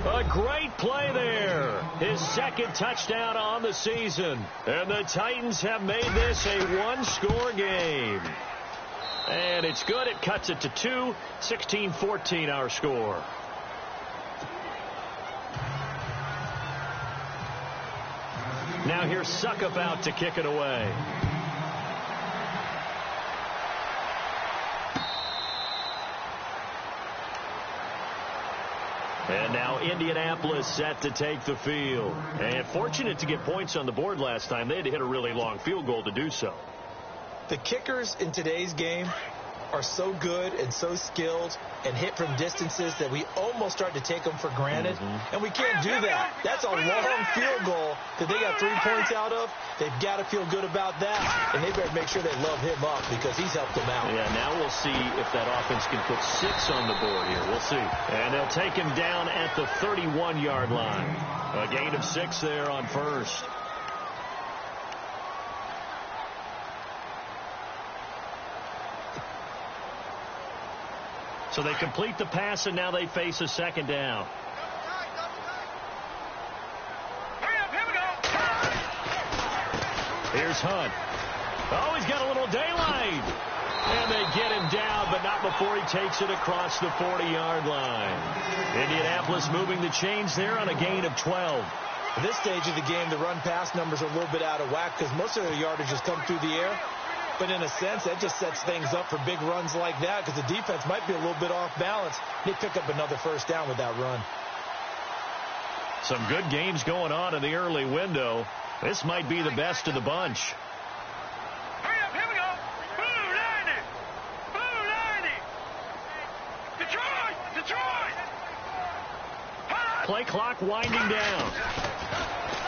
A great play there. His 2nd touchdown on the season. And the Titans have made this a 1-score game. And it's good. It cuts it to 2. 16-14 our score. Now here's Suckup out to kick it away. And now Indianapolis set to take the field. And fortunate to get points on the board last time. They had to hit a really long field goal to do so. The kickers in today's game are so good and so skilled and hit from distances that we almost start to take them for granted. And we can't do that. That's a long field goal that they got 3 points out of. They've got to feel good about that, and they better make sure they love him up because he's helped them out. Yeah, now we'll see if that offense can put 6 on the board here. We'll see. And they'll take him down at the 31-yard line. A gain of 6 there on first. So they complete the pass, and now they face a second down. Here's Hunt. Oh, he's got a little daylight. And they get him down, but not before he takes it across the 40-yard line. Indianapolis moving the chains there on a gain of 12. At this stage of the game, the run-pass numbers are a little bit out of whack because most of their yardage has come through the air. But in a sense, that just sets things up for big runs like that because the defense might be a little bit off balance. They pick up another first down with that run. Some good games going on in the early window. This might be the best of the bunch. Hurry up, here we go. Blue 90. Blue 90. Detroit. Detroit. Play clock winding down.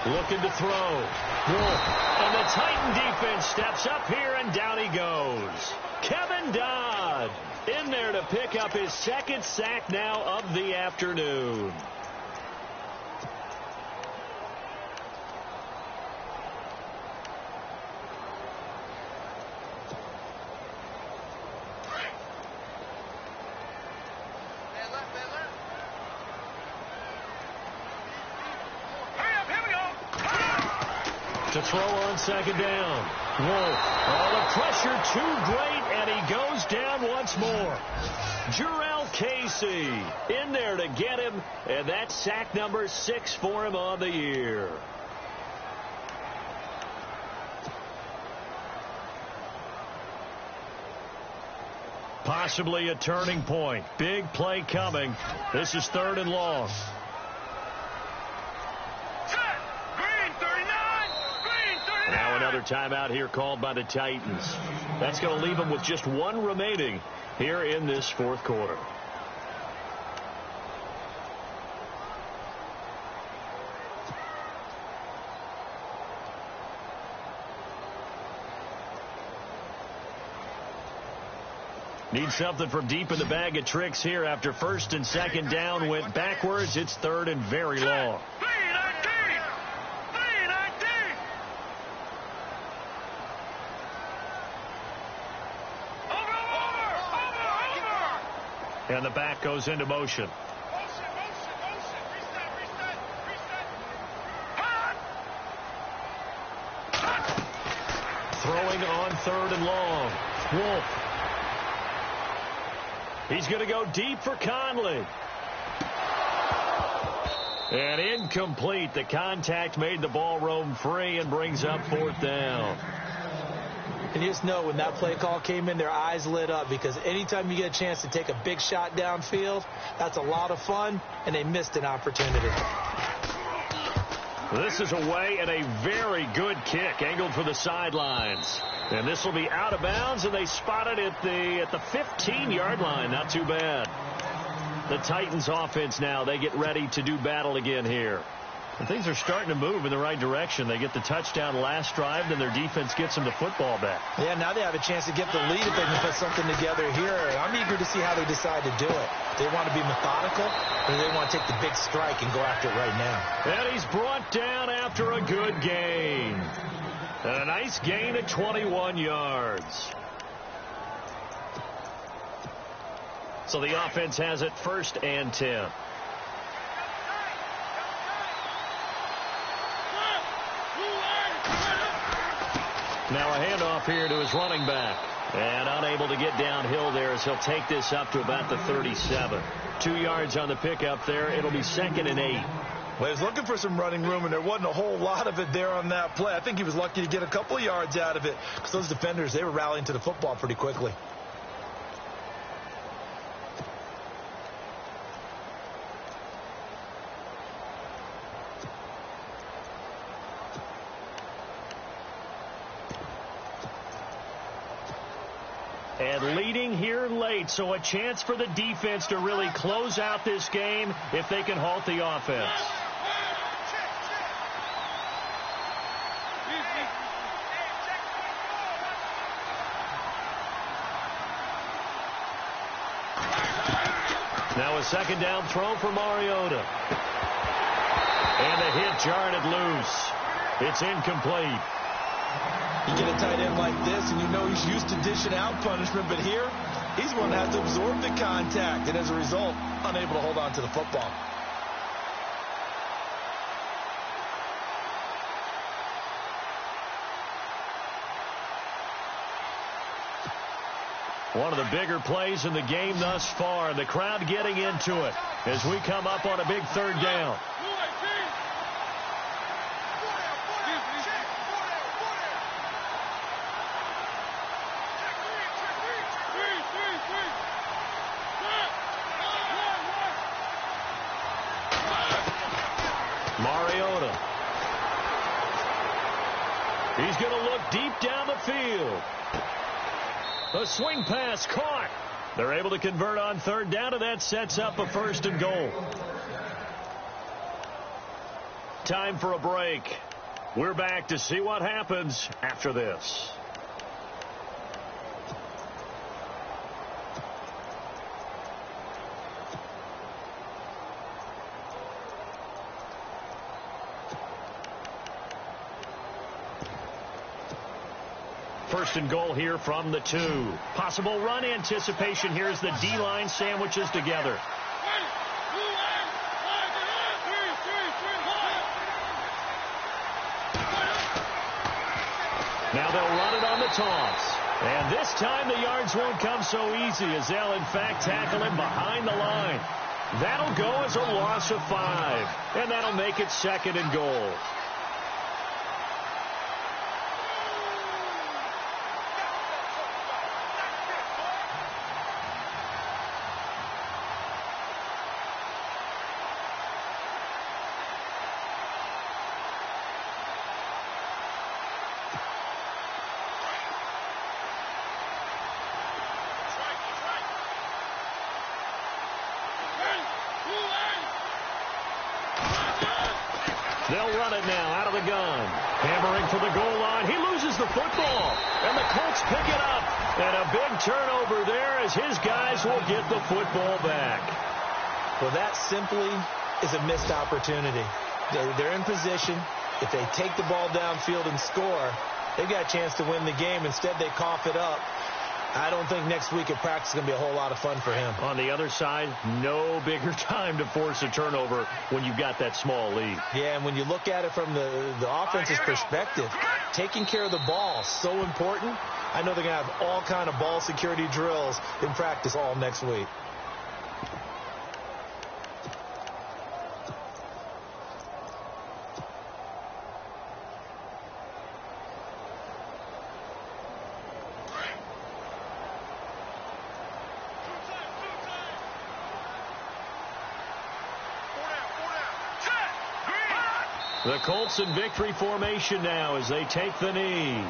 Looking to throw. And the Titan defense steps up here, and down he goes. Kevin Dodd in there to pick up his second sack now of the afternoon. To throw on second down. Oh, the pressure too great, and he goes down once more. Jurrell Casey in there to get him, and that's sack number 6 for him on the year. Possibly a turning point. Big play coming. This is 3rd and long. Now another timeout here called by the Titans. That's going to leave them with just 1 remaining here in this 4th quarter. Need something from deep in the bag of tricks here after 1st and 2nd down went backwards. It's 3rd and very long. And the back goes into motion. Throwing on 3rd and long. Wolf. He's going to go deep for Conley. And incomplete. The contact made the ball roam free and brings up 4th down. And you just know when that play call came in, their eyes lit up because anytime you get a chance to take a big shot downfield, that's a lot of fun, and they missed an opportunity. This is away and a very good kick angled for the sidelines. And this will be out of bounds, and they spot it at the 15-yard line. Not too bad. The Titans offense now, they get ready to do battle again here. And things are starting to move in the right direction. They get the touchdown last drive, then their defense gets them the football back. Yeah, now they have a chance to get the lead if they can put something together here. I'm eager to see how they decide to do it. They want to be methodical, or they want to take the big strike and go after it right now. And he's brought down after a good gain. And a nice gain of 21 yards. So the offense has it 1st and 10. Now a handoff here to his running back. And unable to get downhill there as he'll take this up to about the 37. 2 yards on the pickup there. It'll be 2nd and 8. Well, he was looking for some running room, and there wasn't a whole lot of it there on that play. I think he was lucky to get a couple of yards out of it because those defenders, they were rallying to the football pretty quickly. and leading here late. So a chance for the defense to really close out this game if they can halt the offense. Now a second down throw for Mariota. And the hit jarred it loose. It's incomplete. You get a tight end like this, and you know he's used to dishing out punishment, but here, he's going to have to absorb the contact, and as a result, unable to hold on to the football. One of the bigger plays in the game thus far, and the crowd getting into it as we come up on a big third down. Mariota. He's going to look deep down the field. A swing pass caught. They're able to convert on third down, and that sets up a 1st and goal. Time for a break. We're back to see what happens after this. First and goal here from the 2. Possible run anticipation here as the D-line sandwiches together. Now they'll run it on the toss. And this time the yards won't come so easy as they'll in fact tackle him behind the line. That'll go as a loss of 5. And that'll make it 2nd and goal. They'll run it now out of the gun. Hammering for the goal line. He loses the football. And the Colts pick it up. And a big turnover there as his guys will get the football back. Well, that simply is a missed opportunity. They're in position. If they take the ball downfield and score, they've got a chance to win the game. Instead, they cough it up. I don't think next week at practice is going to be a whole lot of fun for him. On the other side, no bigger time to force a turnover when you've got that small lead. Yeah, and when you look at it from the offense's perspective, taking care of the ball is so important. I know they're going to have all kind of ball security drills in practice all next week. The Colts in victory formation now as they take the knee.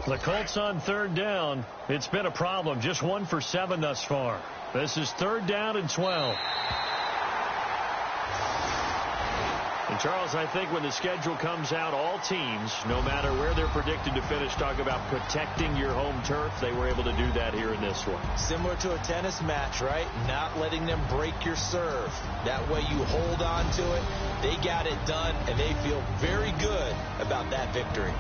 The Colts on third down. It's been a problem. Just 1 for 7 thus far. This is 3rd down and 12. And Charles, I think when the schedule comes out, all teams, no matter where they're predicted to finish, talk about protecting your home turf. They were able to do that here in this one. Similar to a tennis match, right? Not letting them break your serve. That way you hold on to it. They got it done, and they feel very good about that victory.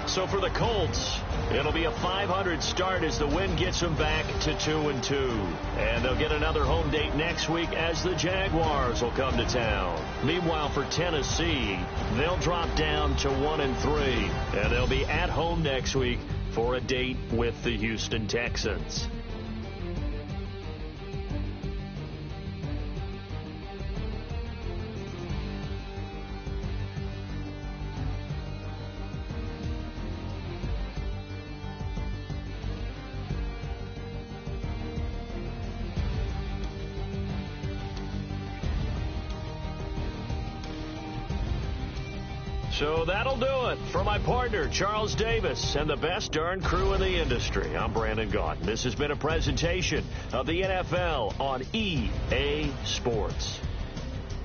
So for the Colts, it'll be a .500 start as the win gets them back to 2-2. And they'll get another home date next week as the Jaguars will come to town. Meanwhile, for Tennessee, they'll drop down to 1-3. And they'll be at home next week for a date with the Houston Texans. So that'll do it. For my partner, Charles Davis, and the best darn crew in the industry, I'm Brandon Gaudin. This has been a presentation of the NFL on EA Sports.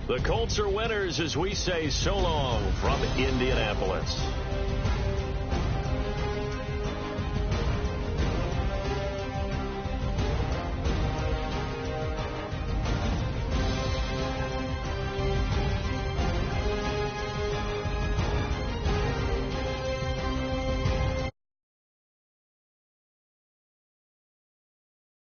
The Colts are winners as we say so long from Indianapolis.